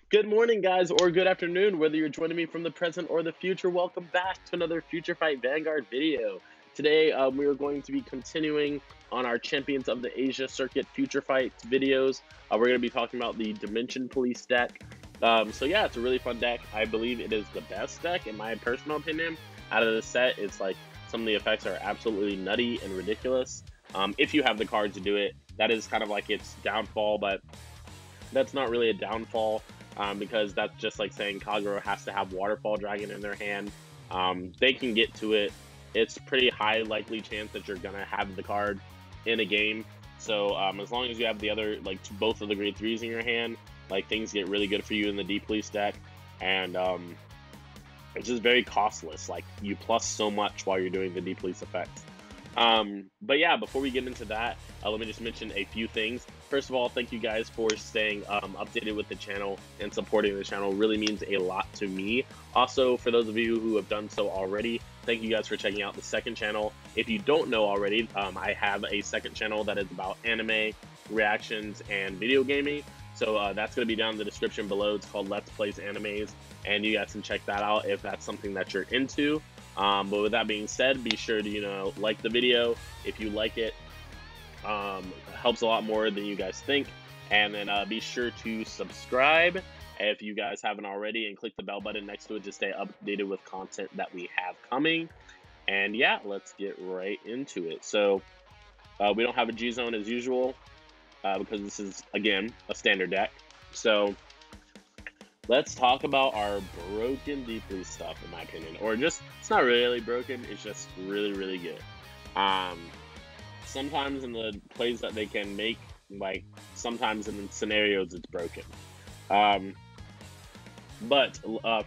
Good morning, guys, or good afternoon, whether you're joining me from the present or the future. Welcome back to another Future Fight Vanguard video. Today, we are going to be continuing on our Champions of the Asia Circuit Future Fight videos. We're going to be talking about the Dimension Police deck. So yeah, it's a really fun deck. I believe it is the best deck, in my personal opinion. Out of the set, it's like some of the effects are absolutely nutty and ridiculous. If you have the cards to do it, that is kind of like its downfall, but that's not really a downfall because that's just like saying Kagero has to have Waterfall Dragon in their hand. They can get to it. It's pretty high likely chance that you're gonna have the card in a game. So as long as you have the other both of the grade 3s in your hand, like things get really good for you in the D Police deck, and it's just very costless. Like you plus so much while you're doing the D Police effects. But yeah, before we get into that, let me just mention a few things. First of all, thank you guys for staying updated with the channel and supporting the channel. It really means a lot to me. Also, for those of you who have done so already, thank you guys for checking out the second channel. If you don't know already, I have a second channel that is about anime, reactions, and video gaming. So that's going to be down in the description below. It's called Let's Plays Animes, and you guys can check that out if that's something that you're into. But with that being said, be sure to, like the video if you like it. It helps a lot more than you guys think. And then be sure to subscribe if you guys haven't already, and click the bell button next to it to stay updated with content that we have coming. And yeah, let's get right into it. So we don't have a G zone as usual because this is, again, a standard deck. So let's talk about our broken deeply stuff, in my opinion. Or just, it's not really broken, it's just really, really good. Sometimes in the plays that they can make, like, sometimes in the scenarios it's broken. But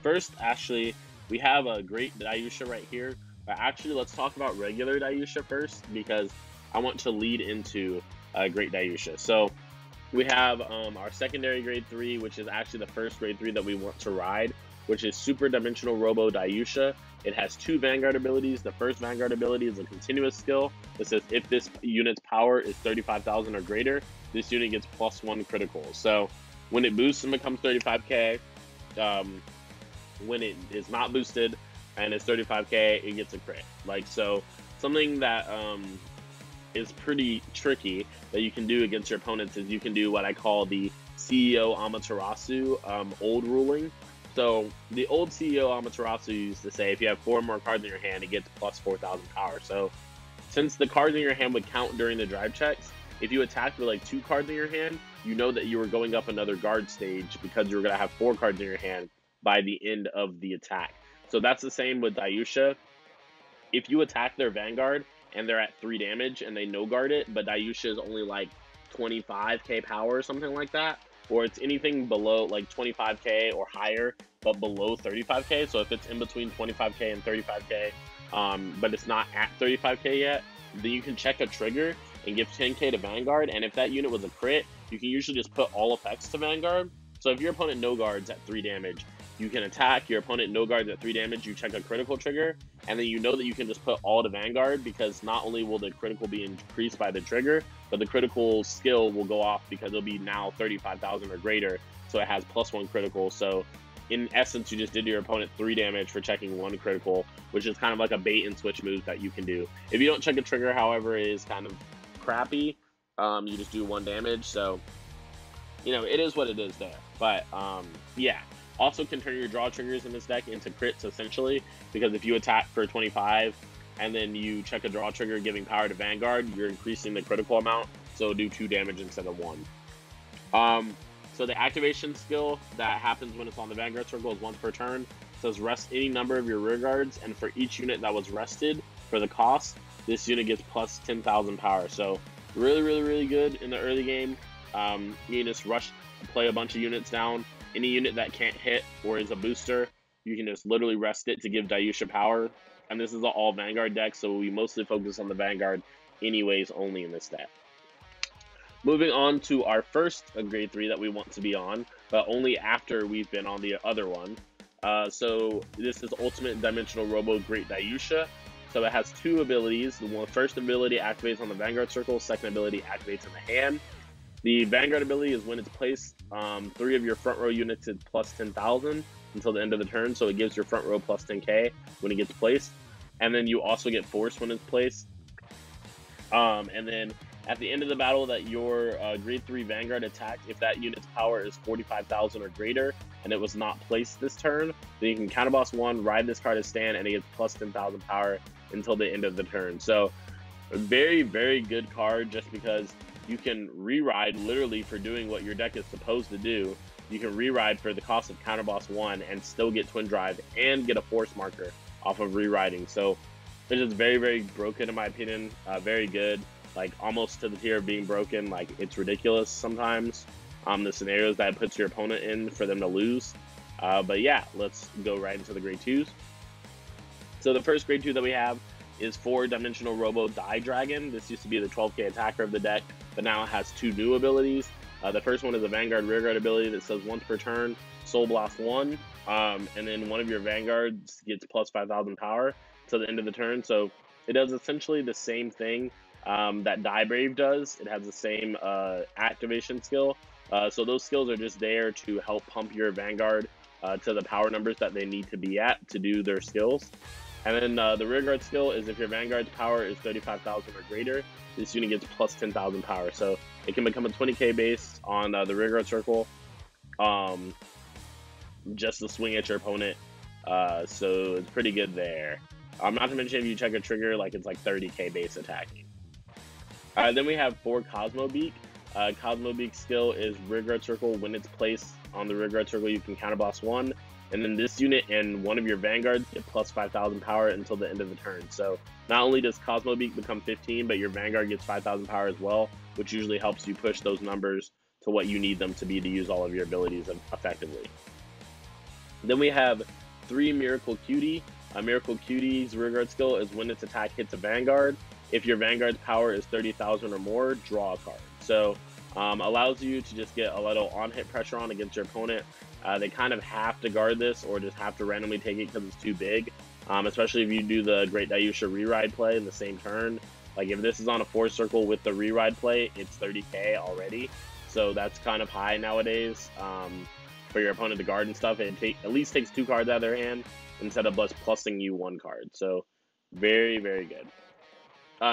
first, actually, we have a great Dayusha right here. But actually, let's talk about regular Dayusha first, because I want to lead into great Dayusha. So we have our secondary grade 3, which is actually the first grade 3 that we want to ride, which is Super Dimensional Robo Dayusha. It has 2 Vanguard abilities. The first Vanguard ability is a continuous skill that says if this unit's power is 35,000 or greater, this unit gets +1 critical. So when it boosts and becomes 35k, when it is not boosted and it's 35k, it gets a crit. Like, so something that is pretty tricky that you can do against your opponents is you can do what I call the CEO Amaterasu old ruling. So the old CEO Amaterasu used to say if you have 4 more cards in your hand, it gets +4,000 power. So since the cards in your hand would count during the drive checks, if you attacked with like 2 cards in your hand, you know that you were going up another guard stage because you were going to have 4 cards in your hand by the end of the attack. So that's the same with Dayusha. If you attack their Vanguard and they're at 3 damage and they no guard it, but Dayusha is only like 25k power or something like that, or it's anything below like 25k or higher but below 35k, so if it's in between 25k and 35k but it's not at 35k yet, then you can check a trigger and give 10k to Vanguard, and if that unit was a crit, you can usually just put all effects to Vanguard. So if your opponent no guards at 3 damage, you can attack, your opponent no guards at 3 damage, you check a critical trigger, and then you know that you can just put all to Vanguard, because not only will the critical be increased by the trigger, but the critical skill will go off because it'll be now 35,000 or greater, so it has +1 critical. So in essence, you just did your opponent 3 damage for checking 1 critical, which is kind of like a bait and switch move that you can do. If you don't check a trigger, however, it is kind of crappy. You just do 1 damage, so it is what it is there. But yeah. Also can turn your draw triggers in this deck into crits, essentially, because if you attack for 25 and then you check a draw trigger giving power to Vanguard, you're increasing the critical amount, so do 2 damage instead of 1. So the activation skill that happens when it's on the Vanguard circle is once per turn. It says rest any number of your rear guards, and for each unit that was rested for the cost, this unit gets plus 10,000 power. So really, really, really good in the early game. You can just rush, play a bunch of units down. Any unit that can't hit or is a booster, you can just literally rest it to give Dayusha power. And this is an all Vanguard deck, so we mostly focus on the Vanguard anyways, only in this deck. Moving on to our first grade 3 that we want to be on, but only after we've been on the other one. So this is Ultimate Dimensional Robo Great Dayusha. So it has 2 abilities. The first ability activates on the Vanguard circle, second ability activates in the hand. The Vanguard ability is when it's placed, 3 of your front row units is plus 10,000 until the end of the turn, so it gives your front row plus 10k when it gets placed. And then you also get force when it's placed. And then at the end of the battle that your grade 3 Vanguard attacked, if that unit's power is 45,000 or greater and it was not placed this turn, then you can counterboss 1, ride this card as stand, and it gets plus 10,000 power until the end of the turn. So a very, very good card, just because you can re-ride literally for doing what your deck is supposed to do. You can re-ride for the cost of counterboss 1 and still get Twin Drive and get a force marker off of re-riding. So it's just very, very broken in my opinion. Very good, like almost to the tier of being broken. Like, it's ridiculous sometimes, the scenarios that it puts your opponent in for them to lose. But yeah, let's go right into the grade 2s. So the first grade 2 that we have is 4-dimensional Robo Die Dragon. This used to be the 12k attacker of the deck, but now it has 2 new abilities. The first one is a Vanguard Rearguard ability that says once per turn, Soul Blast 1, and then one of your Vanguards gets plus 5,000 power to the end of the turn. So it does essentially the same thing that Die Brave does. It has the same activation skill. So those skills are just there to help pump your Vanguard to the power numbers that they need to be at to do their skills. And then the Rearguard skill is if your Vanguard's power is 35,000 or greater, this unit gets plus 10,000 power. So it can become a 20k base on the Rearguard circle, just to swing at your opponent. So it's pretty good there. Not to mention if you check a trigger, like it's like 30k base attacking. Then we have 4 Cosmo Beak. Cosmo Beak skill is Rearguard circle. When it's placed on the Rearguard circle, you can counterboss 1. And then this unit and one of your Vanguards get plus 5,000 power until the end of the turn. So not only does Cosmo Beak become 15, but your Vanguard gets 5,000 power as well, which usually helps you push those numbers to what you need them to be to use all of your abilities effectively. Then we have 3 Miracle Cutie. Miracle Cutie's Rearguard skill is when its attack hits a Vanguard. If your Vanguard's power is 30,000 or more, draw a card. So allows you to just get a little on-hit pressure on against your opponent. They kind of have to guard this or just have to randomly take it because it's too big, especially if you do the Great Dayusha re-ride play in the same turn. Like, if this is on a 4 circle with the re-ride play, it's 30k already. So that's kind of high nowadays for your opponent to guard and stuff. It at least takes 2 cards out of their hand instead of just plussing you 1 card. So very, very good.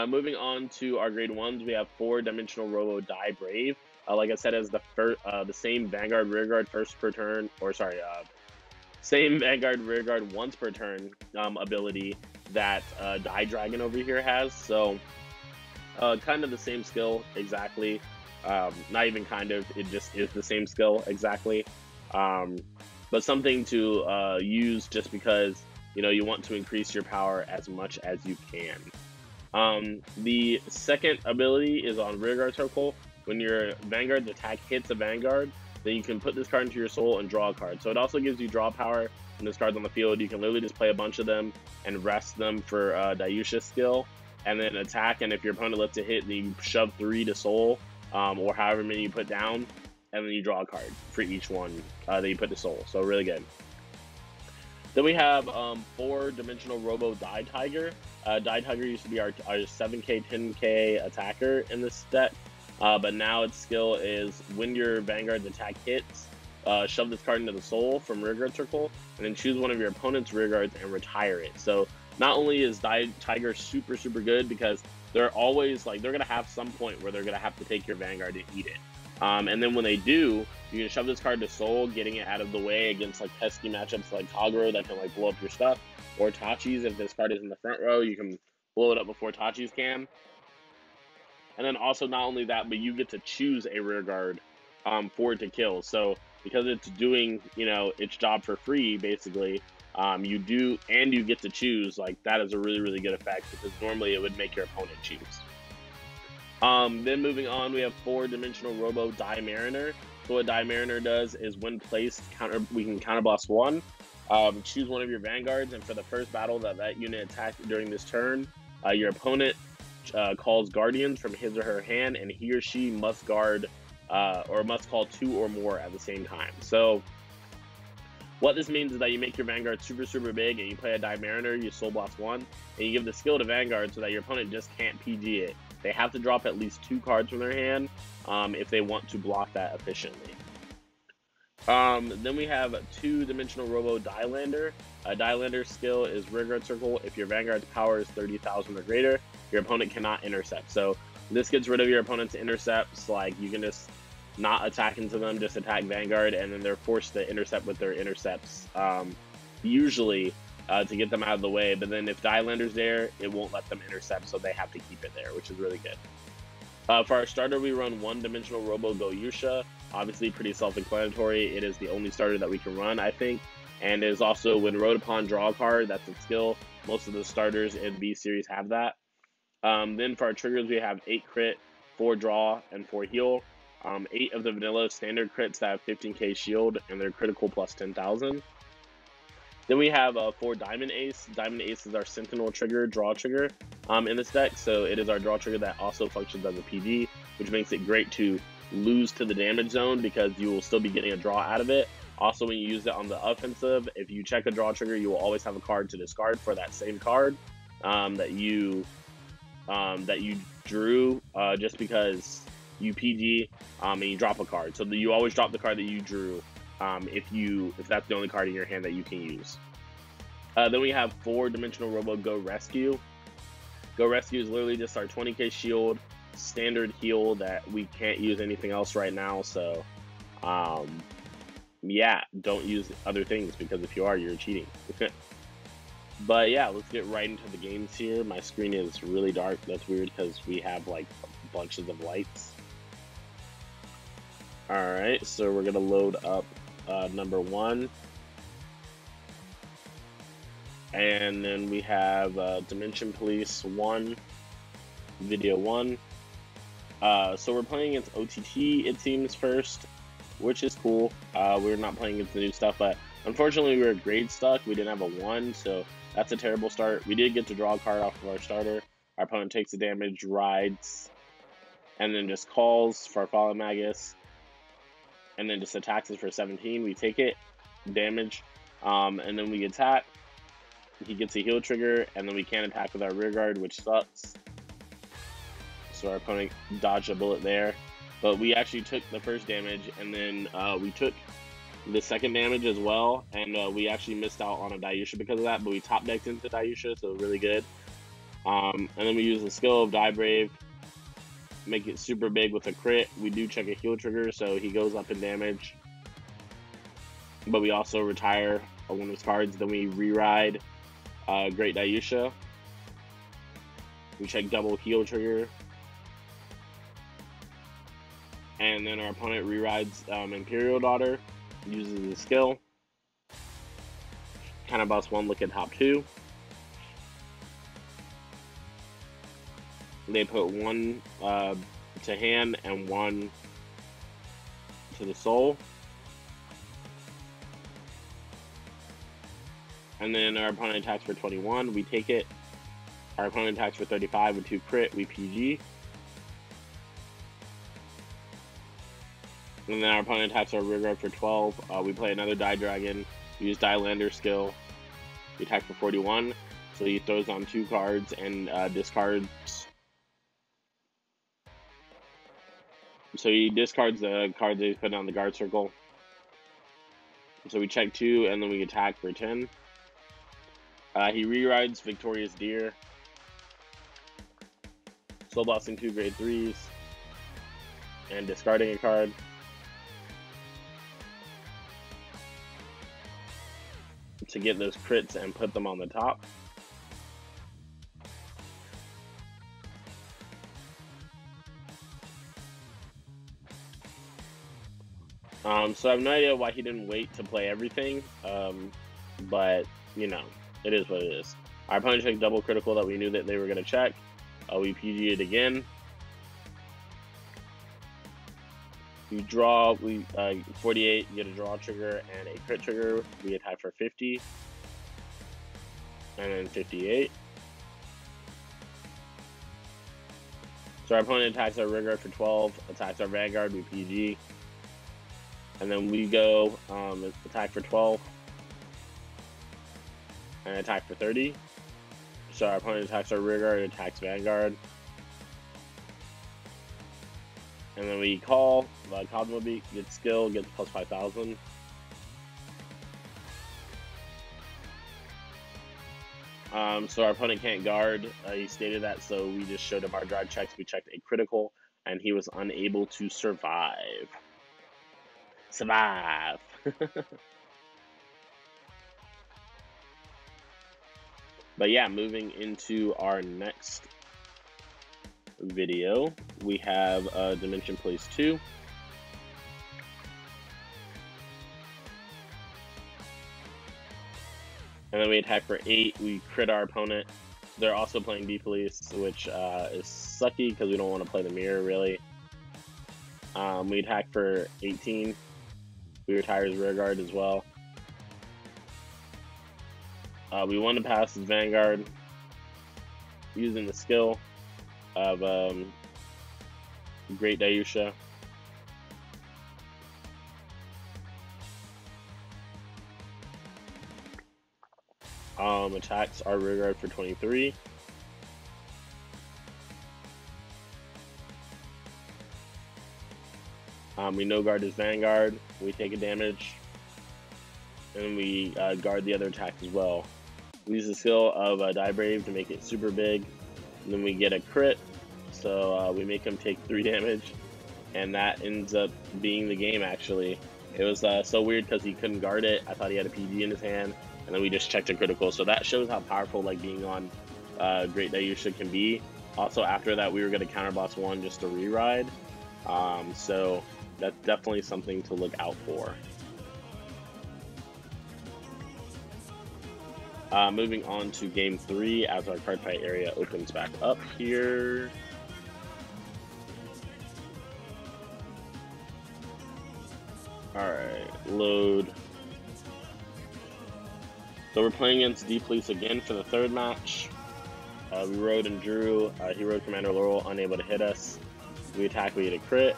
Moving on to our grade 1s, we have 4-dimensional Robo Die Brave. Like I said, as the same Vanguard Rearguard first per turn, or sorry, same Vanguard Rearguard once per turn ability that Die Dragon over here has. So kind of the same skill exactly. Not even kind of, it just is the same skill exactly. But something to use just because, you know, you want to increase your power as much as you can. The second ability is on Rearguard Circle. When your Vanguard's attack hits a Vanguard, then you can put this card into your soul and draw a card. So it also gives you draw power when this card's on the field. You can literally just play a bunch of them and rest them for Dayusha skill, and then attack. And if your opponent lets it hit, then you shove 3 to soul, or however many you put down, and then you draw a card for each one that you put to soul. So really good. Then we have 4-dimensional Robo Die Tiger. Die Tiger used to be our 7k, 10k attacker in this set. But now its skill is when your Vanguard's attack hits, shove this card into the soul from Rearguard Circle, and then choose one of your opponent's Rearguards and retire it. So not only is Die Tiger super, super good, because they're always, like, they're going to have some point where they're going to have to take your Vanguard and eat it. And then when they do, you can shove this card to soul, getting it out of the way against, like, pesky matchups like Kagero that can, like, blow up your stuff, or Tachi's. If this card is in the front row, you can blow it up before Tachi's can. And then also, not only that, but you get to choose a Rearguard for it to kill. So because it's doing, you know, its job for free, basically, you do, and you get to choose. Like, that is a really, really good effect, because normally it would make your opponent choose. Then moving on, we have 4-dimensional Robo Die Mariner. So what Die Mariner does is when placed, we can counterblast 1. Choose one of your Vanguards, and for the first battle that unit attacked during this turn, your opponent calls Guardians from his or her hand, and he or she must guard or must call 2 or more at the same time. So what this means is that you make your Vanguard super, super big, and you play a Die Mariner, you Soul Blast 1, and you give the skill to Vanguard so that your opponent just can't PG it. They have to drop at least 2 cards from their hand if they want to block that efficiently. Then we have 2-dimensional Robo Dielander. A Dielander skill is Rearguard Circle. If your Vanguard's power is 30,000 or greater, your opponent cannot intercept. So this gets rid of your opponent's intercepts. Like, you can just not attack into them, just attack Vanguard, and then they're forced to intercept with their intercepts, usually to get them out of the way. But then if Dielander's there, it won't let them intercept, so they have to keep it there, which is really good. For our starter, we run 1-dimensional Robo Goyusha. Obviously, pretty self-explanatory. It is the only starter that we can run, I think. And it is also, when rode upon draw a card, that's a skill. Most of the starters in B series have that. Then for our triggers, we have 8 crit, 4 draw, and 4 heal. 8 of the vanilla standard crits that have 15k shield, and they're critical plus 10,000. Then we have 4 Diamond Ace. Diamond Ace is our Sentinel trigger, draw trigger in this deck. So it is our draw trigger that also functions as a PG, which makes it great to lose to the damage zone because you will still be getting a draw out of it. Also, when you use it on the offensive, if you check a draw trigger, you will always have a card to discard for that same card that you drew just because you PG and you drop a card. So you always drop the card that you drew if that's the only card in your hand that you can use. Then we have 4-dimensional Robo Go Rescue. Go Rescue is literally just our 20k shield standard heal that we can't use anything else right now. So yeah, don't use other things, because if you are, you're cheating. But yeah, let's get right into the games here. My screen is really dark. That's weird because we have like bunches of lights. Alright, so we're gonna load up number 1. And then we have Dimension Police 1, Video 1. So we're playing against OTT, it seems, first, which is cool. We're not playing against the new stuff, but unfortunately we were grade stuck. We didn't have a 1, so that's a terrible start. We did get to draw a card off of our starter. Our opponent takes the damage, rides, and then just calls for our Fallen Magus, and then just attacks us for 17. We take it, damage, and then we attack. He gets a heal trigger, and then we can't attack with our rearguard, which sucks. So our opponent dodged a bullet there. But we actually took the first damage, and then we took the second damage as well, and we actually missed out on a Dayusha because of that, but we top decked into Dayusha, so really good. And then we use the skill of Die Brave, make it super big with a crit. We do check a heal trigger, so he goes up in damage. But we also retire one of his cards, then we re-ride Great Dayusha. We check double heal trigger. And then our opponent re-rides Imperial Daughter, uses the skill. Kind of busts 1, look at top 2. They put 1 to hand and 1 to the soul. And then our opponent attacks for 21, we take it. Our opponent attacks for 35 with 2 crit, we PG. And then our opponent attacks our rearguard for 12. We play another Die Dragon, we use Dielander skill. We attack for 41, so he throws on 2 cards and discards. So he discards the card that he's put on the guard circle. So we check 2, and then we attack for 10. He re-rides Victorious Deer, soul bossing 2 grade 3s, and discarding a card. To get those crits and put them on the top. So I have no idea why he didn't wait to play everything, but, you know, it is what it is. Our opponent checked double critical that we knew that they were going to check. We PG it again. You draw, 48, you get a draw trigger and a crit trigger. We attack for 50. And then 58. So our opponent attacks our rearguard for 12, attacks our Vanguard, we PG. And then we go attack for 12. And attack for 30. So our opponent attacks our rearguard, attacks Vanguard. And then we call Cosmobeak, get skill, gets plus 5,000. So our opponent can't guard. He stated that, so we just showed him our drive checks. We checked a critical, and he was unable to survive. Survive! But yeah, moving into our next video, we have Dimension Plays 2. And then we attack for 8, we crit our opponent. They're also playing B-Police, which is sucky because we don't want to play the mirror, really. We attack for 18. We retire his rear guard as well. We want to pass his Vanguard using the skill of Great Dayusha. Attacks our rear guard for 23. We no guard his Vanguard. We take a damage, and we guard the other attack as well. We use the skill of Die Brave to make it super big, and then we get a crit, so we make him take 3 damage, and that ends up being the game. Actually, it was so weird because he couldn't guard it. I thought he had a PG in his hand, and then we just checked a critical. So that shows how powerful like being on Great Dayusha can be. Also, after that, we were going to counter boss 1 just to re-ride. So that's definitely something to look out for. Moving on to game 3 as our Cardfight area opens back up here. Alright, load. So we're playing against D-Police again for the 3rd match. We rode and drew. He rode Commander Laurel, unable to hit us. We attack, we get a crit.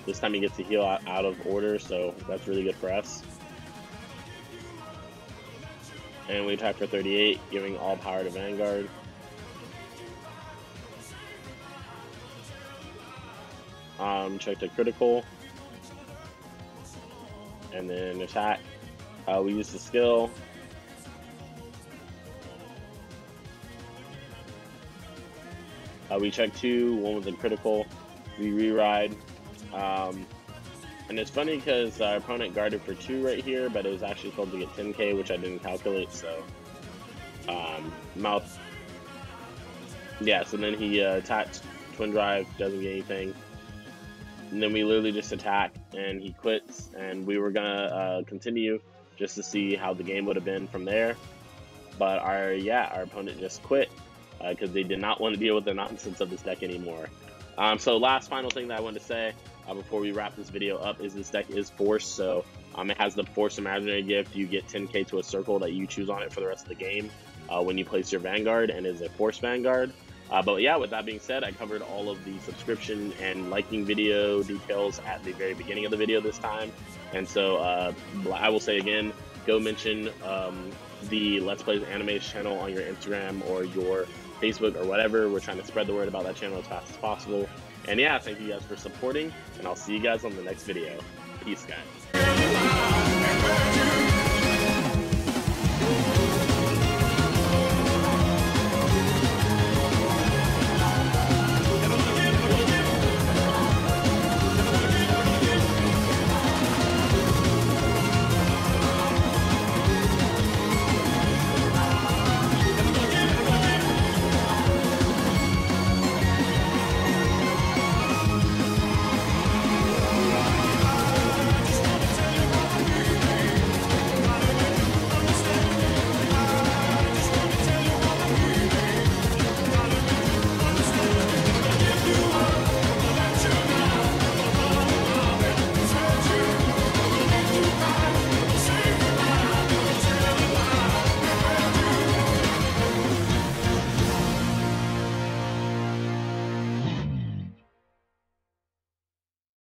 This time he gets to heal out of order, so that's really good for us. And we attack for 38, giving all power to Vanguard. Checked a critical. And then attack. We use the skill. We checked 2, 1 was a critical. We re-ride. And it's funny because our opponent guarded for 2 right here, but it was actually supposed to get 10k, which I didn't calculate, so mouth. Yeah, so then he attacks Twin Drive, doesn't get anything. And then we literally just attack, and he quits, and we were gonna continue just to see how the game would have been from there. But our opponent just quit because they did not want to deal with the nonsense of this deck anymore. So last final thing that I wanted to say before we wrap this video up is this deck is Force, so it has the Force Imaginary Gift. You get 10k to a circle that you choose on it for the rest of the game when you place your Vanguard, and is a Force Vanguard. But yeah, with that being said, I covered all of the subscription and liking video details at the very beginning of the video this time. And so I will say again, go mention the Let's Plays Anime channel on your Instagram or your Facebook or whatever. We're trying to spread the word about that channel as fast as possible. And yeah, thank you guys for supporting, and I'll see you guys on the next video. Peace, guys.